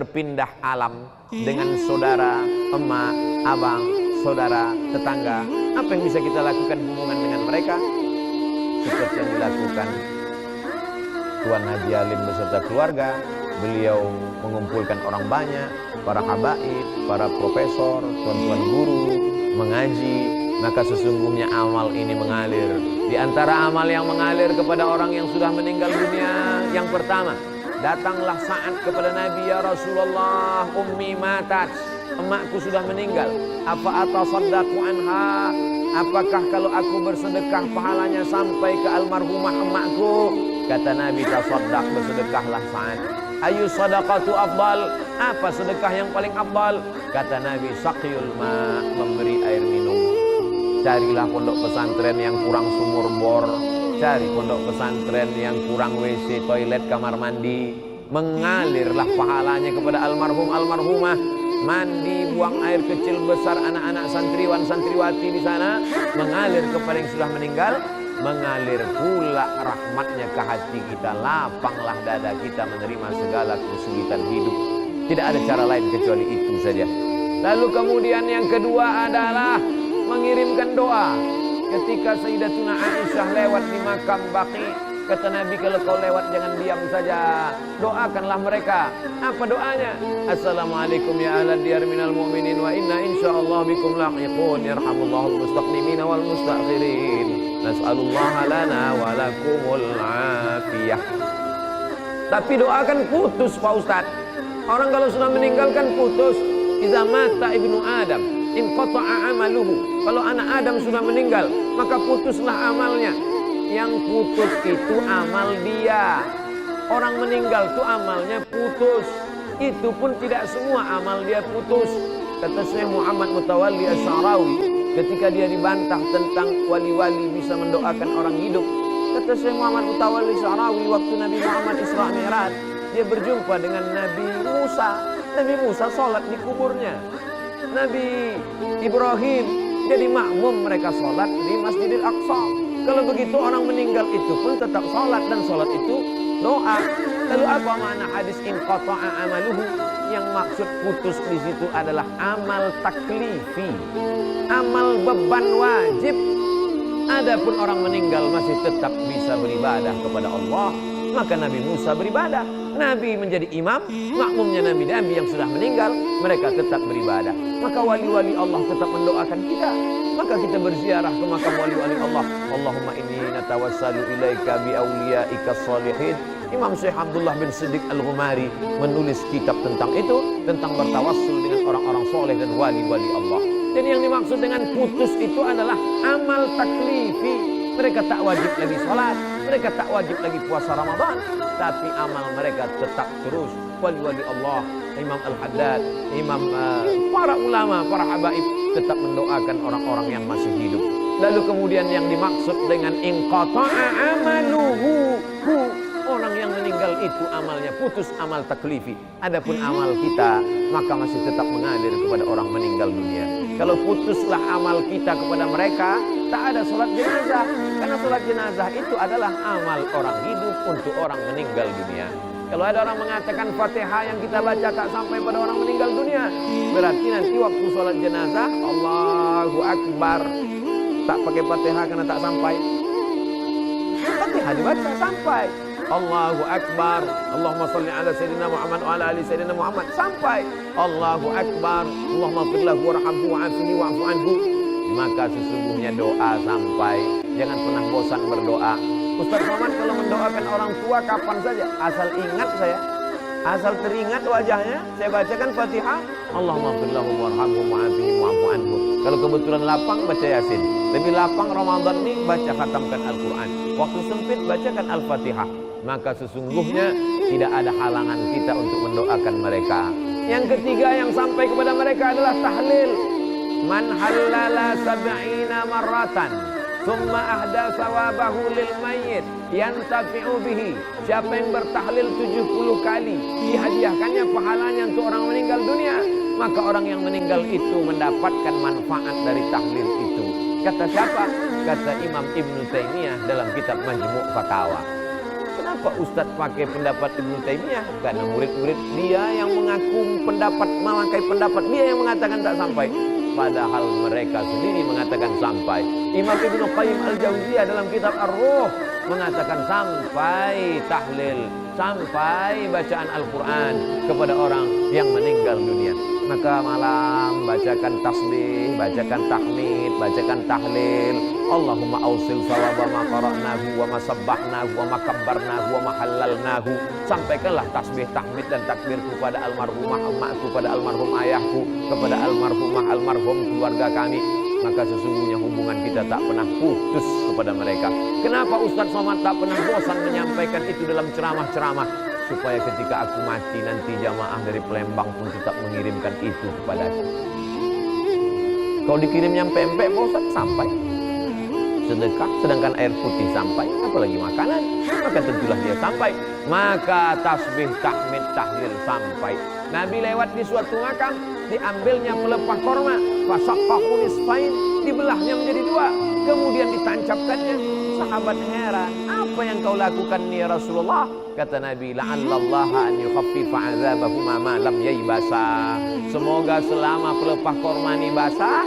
berpindah alam dengan saudara, emak, abang, saudara, tetangga. Apa yang bisa kita lakukan hubungan dengan mereka? Seperti yang dilakukan Tuan Haji Alim beserta keluarga. Beliau mengumpulkan orang banyak, para habaib, para profesor, tuan-tuan guru, mengaji. Maka sesungguhnya amal ini mengalir. Di antara amal yang mengalir kepada orang yang sudah meninggal dunia, yang pertama, datanglah saat kepada Nabi, ya Rasulullah, ummi matat, emakku sudah meninggal, apa atasaddaqu anha, apakah kalau aku bersedekah pahalanya sampai ke almarhumah emakku? Kata Nabi, tasaddaq, bersedekahlah saat. Ayu sadaqatu afdal, apa sedekah yang paling afdal? Kata Nabi, saqiyul ma, memberi air minum. Carilah pondok pesantren yang kurang sumur bor, cari pondok pesantren yang kurang WC, toilet, kamar mandi. Mengalirlah pahalanya kepada almarhum almarhumah. Mandi, buang air kecil besar anak-anak santriwan santriwati di sana, mengalir kepada yang sudah meninggal. Mengalir pula rahmatnya ke hati kita, lapanglah dada kita menerima segala kesulitan hidup. Tidak ada cara lain kecuali itu saja. Lalu kemudian yang kedua adalah mengirimkan doa. Ketika Sayyidatuna Aisyah lewat di makam Baqi, kata Nabi, kalau kau lewat jangan diam saja, doakanlah mereka. Apa doanya? Assalamualaikum ya ahla diyar minal mu'minin wa inna insyaallah bikum lahiqun, yarhamullahul mustaqdimina wal mustakhirin, nas'alullaha lana wa lakumul afiyah. Tapi doakan putus Pak Ustaz. Orang kalau sudah meninggalkan putus. Idza mata ibnu Adam inqata'a amaluhu. Kalau anak Adam sudah meninggal, maka putuslah amalnya. Yang putus itu amal dia. Orang meninggal itu amalnya putus. Itu pun tidak semua amal dia putus. Kata Syekh Muhammad Mutawalli Asy'arawi ketika dia dibantah tentang wali-wali bisa mendoakan orang hidup. Kata Syekh Muhammad Mutawalli Asy'arawi, waktu Nabi Muhammad Isra Mi'raj, dia berjumpa dengan Nabi Musa. Nabi Musa sholat di kuburnya. Nabi Ibrahim jadi makmum mereka sholat di Masjidil Aqsa. Kalau begitu orang meninggal itu pun tetap sholat, dan sholat itu doa. Lalu apa makna hadis inqata'a amaluhu? Yang maksud putus di situ adalah amal taklifi, amal beban wajib. Adapun orang meninggal masih tetap bisa beribadah kepada Allah, maka Nabi Musa beribadah. Nabi menjadi imam, makmumnya nabi-nabi yang sudah meninggal, mereka tetap beribadah. Maka wali-wali Allah tetap mendoakan kita. Maka kita berziarah ke makam wali-wali Allah. Allahumma inni natawassalu ilaika bi awliyaika shalihin. Imam Syekh Abdullah bin Siddiq Al-Ghumari menulis kitab tentang itu, tentang bertawassul dengan orang-orang soleh dan wali-wali Allah. Dan yang dimaksud dengan putus itu adalah amal taklifi. Mereka tak wajib lagi sholat, mereka tak wajib lagi puasa Ramadan, tapi amal mereka tetap terus. Wali-wali Allah, Imam Al-Haddad, Imam para ulama, para habaib tetap mendoakan orang-orang yang masih hidup. Lalu kemudian yang dimaksud dengan inqata'a amaluhu, orang yang meninggal itu amalnya putus, amal taklifi. Adapun amal kita maka masih tetap mengalir kepada orang meninggal dunia. Kalau putuslah amal kita kepada mereka, tak ada sholat jenazah. Karena sholat jenazah itu adalah amal orang hidup untuk orang meninggal dunia. Kalau ada orang mengatakan Fatihah yang kita baca tak sampai pada orang meninggal dunia, berarti nanti waktu sholat jenazah Allahu Akbar, tak pakai Fatihah karena tak sampai. Fatihah dibaca sampai Allahu Akbar, Allahumma salli ala Sayyidina Muhammad wa ala ali Sayyidina Muhammad, sampai Allahu Akbar, Allahumma fir lahu warhamhu wa'afihi wa'fu anhu. Maka sesungguhnya doa sampai. Jangan pernah bosan berdoa. Ustaz Muhammad kalau mendoakan orang tua kapan saja, asal ingat saya, asal teringat wajahnya, saya bacakan Fatihah, Allahumma fir lahu warhamhu wa'afihi wa'fu anhu. Kalau kebetulan lapang, baca Yasin. Lebih lapang Ramadan ini, baca khatamkan Al-Quran. Waktu sempit, bacakan Al-Fatihah. Maka sesungguhnya tidak ada halangan kita untuk mendoakan mereka. Yang ketiga yang sampai kepada mereka adalah tahlil. Man halala sab'ina marratan thumma ahda sawabahu lil mayyit yantafi'u bihi. Siapa yang bertahlil 70 kali, dihadiahkannya pahalanya untuk orang meninggal dunia, maka orang yang meninggal itu mendapatkan manfaat dari tahlil itu. Kata siapa? Kata Imam Ibnu Taimiyah dalam kitab Majmu' Fatawa. Kenapa Ustadz pakai pendapat Ibnu Taimiyah? Karena murid-murid dia yang mengaku pendapat, memakai pendapat dia yang mengatakan tak sampai. Padahal mereka sendiri mengatakan sampai. Imam Ibnu Qayyim Al-Jauziyah dalam kitab Ar-Ruh mengatakan sampai tahlil, sampai bacaan Al-Quran kepada orang yang meninggal dunia. Maka malam bacakan tasbih, bacakan tahmid, bacakan tahlil. Allahumma awsil sawaba ma qara'nahu wa ma sabbahnahu wa ma kabbarnahu wa ma halalnahu. Sampaikanlah tasbih, tahmid dan takbir kepada almarhumah emakku, kepada almarhum ayahku, kepada almarhumah almarhum keluarga kami. Maka sesungguhnya hubungan kita tak pernah putus kepada mereka. Kenapa Ustaz Somad tak pernah bosan menyampaikan itu dalam ceramah-ceramah? Supaya ketika aku mati nanti jamaah dari Palembang pun tetap mengirimkan itu kepadaku. Kalau dikirim nyampe empek bosan sampai. Sedekah, sedangkan air putih sampai, apalagi makanan, maka tentulah dia sampai. Maka tasbih, tahmid, tahlil sampai. Nabi lewat di suatu makam, diambilnya pelepah korma, fasaqahu nisfain, dibelahnya menjadi dua, kemudian ditancapkannya. Sahabat heran, apa yang kau lakukan ya Rasulullah? Kata Nabi, la'allallaha an yukhaffifa 'adzabahuma ma lam yaybasa. Semoga selama pelepah korma ini basah,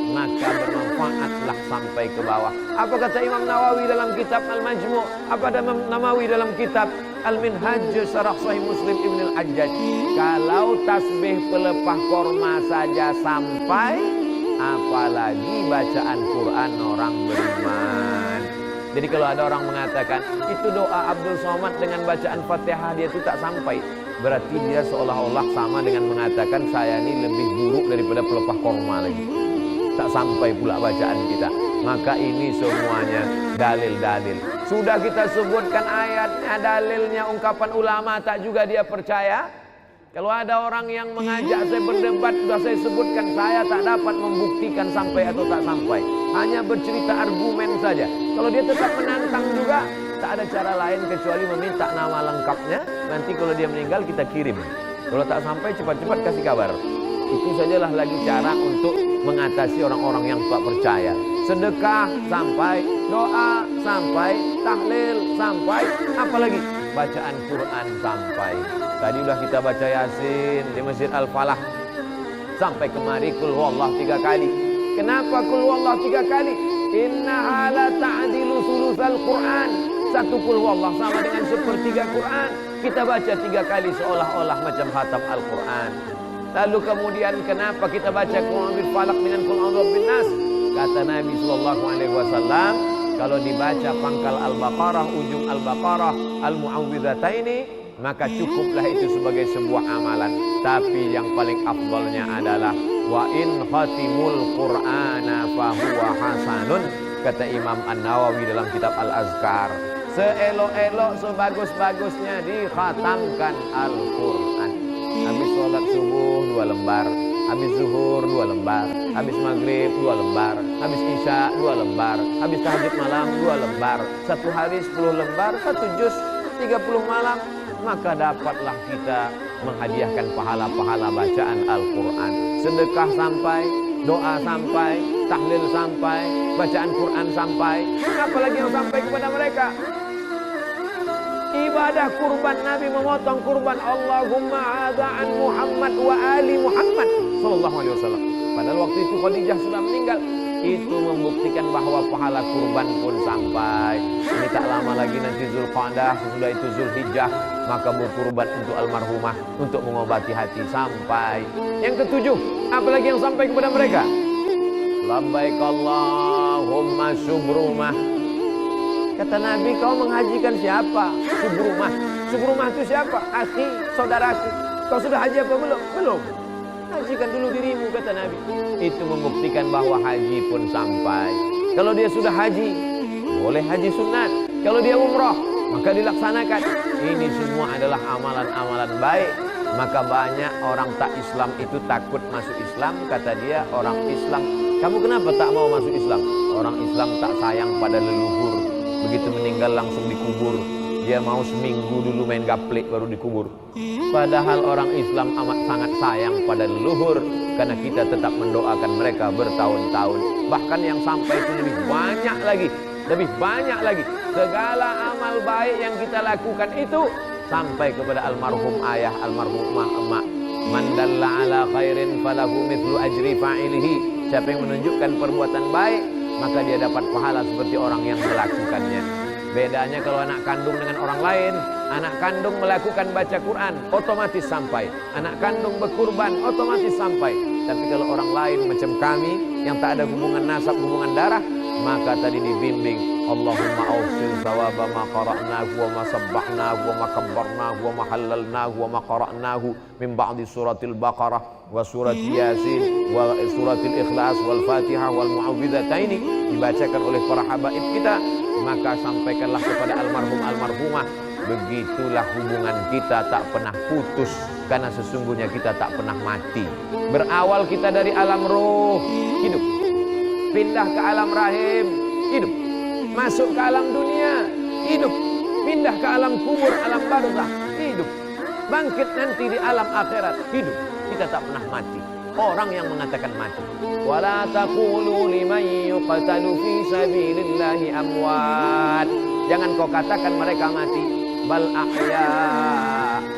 maka bermanfaatlah sampai ke bawah. Apa kata Imam Nawawi dalam kitab Al-Majmu'? Apa ada Imam Nawawi dalam kitab Al-Minhaj Syarah Sahih Muslim Ibn Al-Hajjaj? Kalau tasbih pelepah korma saja sampai, apalagi bacaan Quran orang beriman. Jadi kalau ada orang mengatakan itu doa Abdul Somad dengan bacaan Fatihah dia itu tak sampai, berarti dia seolah-olah sama dengan mengatakan saya ini lebih buruk daripada pelepah korma lagi. Tak sampai pula bacaan kita. Maka ini semuanya dalil-dalil. Sudah kita sebutkan ayatnya, dalilnya, ungkapan ulama, tak juga dia percaya. Kalau ada orang yang mengajak saya berdebat, sudah saya sebutkan, saya tak dapat membuktikan sampai atau tak sampai. Hanya bercerita argumen saja. Kalau dia tetap menantang juga, tak ada cara lain kecuali meminta nama lengkapnya. Nanti kalau dia meninggal kita kirim. Kalau tak sampai cepat-cepat kasih kabar. Itu sajalah lagi cara untuk mengatasi orang-orang yang tak percaya. Sedekah sampai, doa sampai, tahlil sampai, apalagi bacaan Quran sampai. Tadi sudah kita baca Yasin di Masjid Al-Falah. Sampai kemari kul huwallah 3 kali. Kenapa kul huwallah 3 kali? Innaha la ta'dilu sulusal Quran. Satu kul huwallah sama dengan sepertiga Quran. Kita baca 3 kali seolah-olah macam khatam Al-Quran. Lalu kemudian kenapa kita baca Qul a'udzu falaq dengan Qul a'udzu binnas? Kata Nabi sallallahu alaihi wasallam, kalau dibaca pangkal Al-Baqarah, ujung Al-Baqarah, Al-Mu'awwidhataini, maka cukuplah itu sebagai sebuah amalan. Tapi yang paling afdalnya adalah wa in khatimul Qur'ana fahuwa hasanun, kata Imam An-Nawawi dalam kitab Al-Azkar. Seelok-elok, sebagus-bagusnya dikhatamkan Al-Quran. Habis sholat subuh 2 lembar, habis zuhur 2 lembar, habis maghrib 2 lembar, habis isya 2 lembar, habis tahajud malam 2 lembar. Satu hari 10 lembar, 1 juz 30 malam. Maka dapatlah kita menghadiahkan pahala-pahala bacaan Al-Quran. Sedekah sampai, doa sampai, tahlil sampai, bacaan Quran sampai. Apalagi yang sampai kepada mereka? Ibadah kurban, Nabi memotong kurban, Allahumma ada'an Muhammad wa ali Muhammad sallallahu alaihi wasallam. Padahal waktu itu Khadijah sudah meninggal. Itu membuktikan bahwa pahala kurban pun sampai. Ini tak lama lagi nanti Zulqa'dah, sesudah itu Zulhijjah, maka berkurban untuk almarhumah, untuk mengobati hati sampai. Yang ketujuh, apalagi yang sampai kepada mereka? Labbaik Allahumma syubrumah. Kata Nabi, kau menghajikan siapa? Subrumah. Subrumah itu siapa? Akhi, saudaraku. Kau sudah haji apa belum? Belum. Hajikan dulu dirimu, kata Nabi. Itu membuktikan bahwa haji pun sampai. Kalau dia sudah haji, boleh haji sunat. Kalau dia umrah, maka dilaksanakan. Ini semua adalah amalan-amalan baik. Maka banyak orang tak Islam itu takut masuk Islam. Kata dia, orang Islam, kamu kenapa tak mau masuk Islam? Orang Islam tak sayang pada leluhur. Begitu meninggal langsung dikubur. Dia mau seminggu dulu main gaplek baru dikubur. Padahal orang Islam amat sangat sayang pada leluhur, karena kita tetap mendoakan mereka bertahun-tahun. Bahkan yang sampai itu lebih banyak lagi. Lebih banyak lagi. segala amal baik yang kita lakukan itu sampai kepada almarhum ayah, almarhumah emak. Man dalla ala khairin falahu mithlu ajri fa'ilihi. Siapa yang menunjukkan perbuatan baik, maka dia dapat pahala seperti orang yang melakukannya. Bedanya kalau anak kandung dengan orang lain, anak kandung melakukan baca Quran, otomatis sampai. Anak kandung berkurban, otomatis sampai. Tapi kalau orang lain macam kami, yang tak ada hubungan nasab, hubungan darah, maka tadi dibimbing, Allahumma awsil sawaba ma qara'nahu wa ma sabbahnahu wa ma kabbarnahu wa ma halalnahu wa ma qara'nahu min ba'di suratil Baqarah wa surat Yasin wa suratil Ikhlas wal Fatihah wal Mu'awwidhataini, dibacakan oleh para habaib kita. Maka sampaikanlah kepada almarhum almarhumah, begitulah hubungan kita tak pernah putus, karena sesungguhnya kita tak pernah mati. Berawal kita dari alam roh, hidup, pindah ke alam rahim, hidup, masuk ke alam dunia, hidup, pindah ke alam kubur, alam barzakh, hidup, bangkit nanti di alam akhirat, hidup. Kita tak pernah mati. Orang yang mengatakan mati, wala taqulu liman yuqtalu fi sabilillahi amwat, jangan kau katakan mereka mati, bal ahya,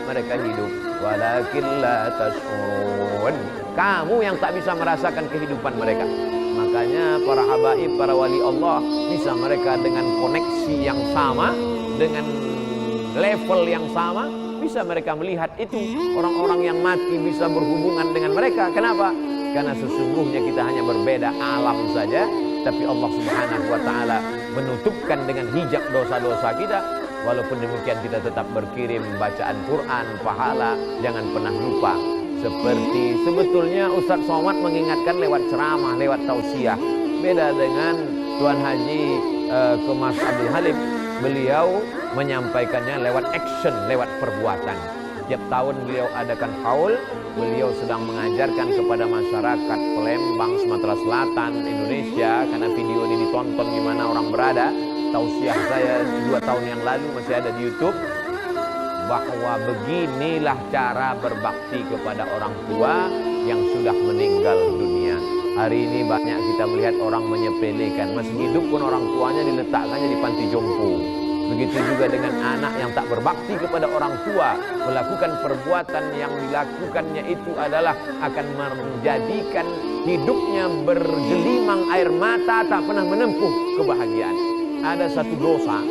mereka hidup, walakin la tash'urun, kamu yang tak bisa merasakan kehidupan mereka. Makanya para habaib, para wali Allah, bisa mereka dengan koneksi yang sama, dengan level yang sama, bisa mereka melihat itu. Orang-orang yang mati bisa berhubungan dengan mereka. Kenapa? Karena sesungguhnya kita hanya berbeda alam saja, tapi Allah Subhanahu wa ta'ala menutupkan dengan hijab dosa-dosa kita. Walaupun demikian kita tetap berkirim bacaan Quran, pahala, jangan pernah lupa. Seperti sebetulnya Ustadz Somad mengingatkan lewat ceramah, lewat tausiah. Beda dengan Tuan Haji Kemas Abdul Halim, beliau menyampaikannya lewat action, lewat perbuatan. Tiap tahun beliau adakan haul, beliau sedang mengajarkan kepada masyarakat Palembang, Sumatera Selatan, Indonesia, karena video ini ditonton di mana orang berada. Tausiah saya 2 tahun yang lalu masih ada di YouTube, bahwa beginilah cara berbakti kepada orang tua yang sudah meninggal dunia. Hari ini banyak kita melihat orang menyepelekan, masih hidup pun orang tuanya diletakkannya di panti jompo. Begitu juga dengan anak yang tak berbakti kepada orang tua, melakukan perbuatan yang dilakukannya itu adalah akan menjadikan hidupnya bergelimang air mata, tak pernah menempuh kebahagiaan. Ada satu dosa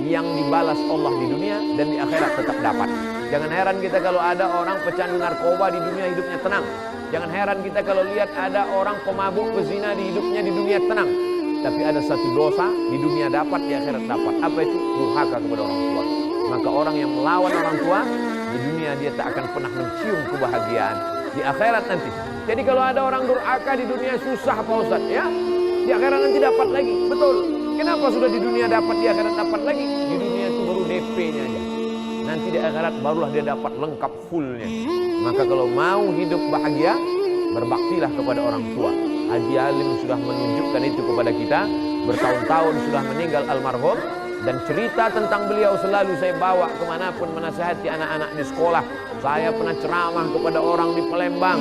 yang dibalas Allah di dunia dan di akhirat tetap dapat. Jangan heran kita kalau ada orang pecandu narkoba di dunia hidupnya tenang. Jangan heran kita kalau lihat ada orang pemabuk pezina di hidupnya di dunia tenang. Tapi ada satu dosa di dunia dapat, di akhirat dapat. Apa itu? Durhaka kepada orang tua. Maka orang yang melawan orang tua di dunia dia tak akan pernah mencium kebahagiaan di akhirat nanti. Jadi kalau ada orang durhaka di dunia susah Pak Ustaz, ya, di akhirat nanti dapat lagi. Betul. Kenapa sudah di dunia dapat, di akhirat dapat lagi? Di dunia itu baru DP-nya aja. Nanti di akhirat barulah dia dapat lengkap fullnya. Maka kalau mau hidup bahagia, berbaktilah kepada orang tua. Haji Halim sudah menunjukkan itu kepada kita. Bertahun-tahun sudah meninggal almarhum, dan cerita tentang beliau selalu saya bawa kemanapun menasihati anak-anak di sekolah. Saya pernah ceramah kepada orang di Palembang.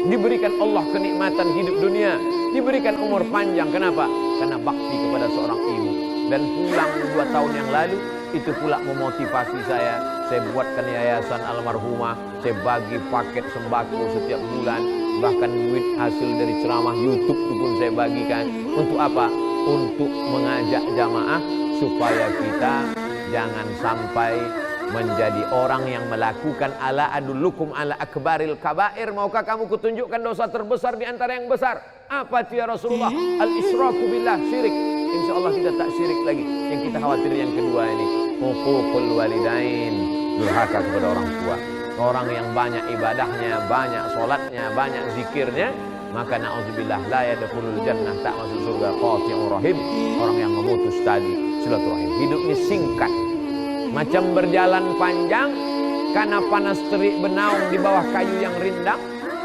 Diberikan Allah kenikmatan hidup dunia, diberikan umur panjang. Kenapa? Karena bakti kepada seorang ibu. Dan pulang 2 tahun yang lalu, itu pula memotivasi saya. Saya buatkan yayasan almarhumah, saya bagi paket sembako setiap bulan, bahkan duit hasil dari ceramah YouTube itu pun saya bagikan. Untuk apa? Untuk mengajak jamaah supaya kita jangan sampai menjadi orang yang melakukan ala adullukum ala akbaril kabair. Maukah kamu kutunjukkan dosa terbesar di antara yang besar? Apa itu ya Rasulullah? Al-israku billah, syirik. Insya Allah kita tak syirik lagi. Yang kita khawatir yang kedua ini, huququl walidain, durhaka kepada orang tua. Orang yang banyak ibadahnya, banyak sholatnya, banyak zikirnya, maka na'udzubillah la yadkhulul jannah, tak masuk surga. Qati'ur rahim, orang yang memutus tali silaturahim. Hidup ini singkat, macam berjalan panjang, karena panas terik benaung di bawah kayu yang rindang.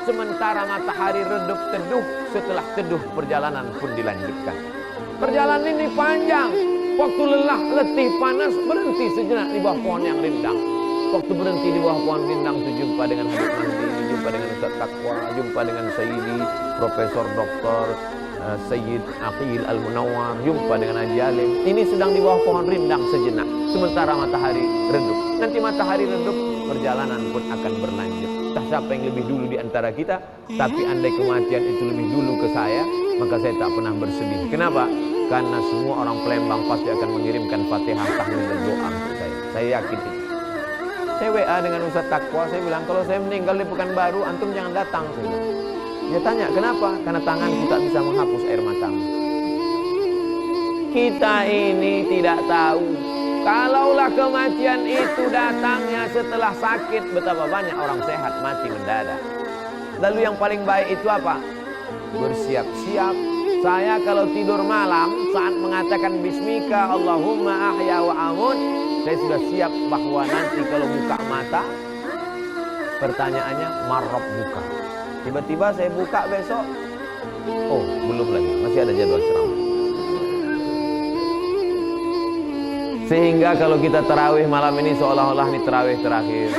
Sementara matahari redup teduh, setelah teduh perjalanan pun dilanjutkan. Perjalanan ini panjang. Waktu lelah, letih, panas, berhenti sejenak di bawah pohon yang rindang. Waktu berhenti di bawah pohon rindang itu jumpa dengan Habib Mahdi, jumpa dengan Ustaz Taqwa, jumpa dengan Sayyidi, Profesor Doktor Sayyid Aqil Al-Munawwar, jumpa dengan Haji Alim. Ini sedang di bawah pohon rindang sejenak, sementara matahari redup. Nanti matahari redup, perjalanan pun akan berlanjut. Entah siapa yang lebih dulu di antara kita, tapi andai kematian itu lebih dulu ke saya, maka saya tak pernah bersedih. Kenapa? Karena semua orang Palembang pasti akan mengirimkan Fatihah, tahlil dan doa untuk saya. Saya yakin itu. Saya WA dengan Ustaz Taqwa, saya bilang kalau saya meninggal di Pekanbaru, antum jangan datang. Dia tanya, kenapa? Karena tanganku tak bisa menghapus air matamu. Kita ini tidak tahu, kalaulah kematian itu datangnya setelah sakit, betapa banyak orang sehat mati mendadak. Lalu yang paling baik itu apa? Bersiap-siap. Saya kalau tidur malam saat mengatakan Bismika Allahumma ahya wa amut, saya sudah siap bahwa nanti kalau buka mata, pertanyaannya marrab buka. Tiba-tiba saya buka besok, oh belum lagi, masih ada jadwal ceramah. Sehingga kalau kita tarawih malam ini seolah-olah ini tarawih terakhir.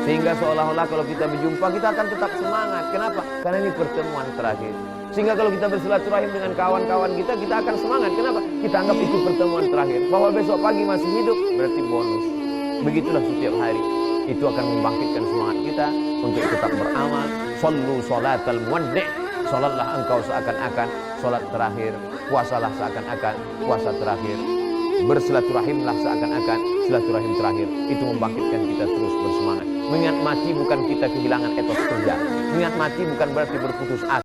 Sehingga seolah-olah kalau kita berjumpa kita akan tetap semangat. Kenapa? Karena ini pertemuan terakhir. Sehingga kalau kita bersilaturahim dengan kawan-kawan kita akan semangat. Kenapa? Kita anggap itu pertemuan terakhir. Bahwa besok pagi masih hidup berarti bonus. Begitulah setiap hari. Itu akan membangkitkan semangat kita untuk tetap beramal. Sallu salatal muwaddi'. Salatlah engkau seakan-akan salat terakhir. Puasalah seakan-akan puasa terakhir. Bersilaturahimlah seakan-akan silaturahim terakhir. Itu membangkitkan kita terus bersemangat. Mengingat mati bukan kita kehilangan etos kerja. Mengingat mati bukan berarti berputus asa.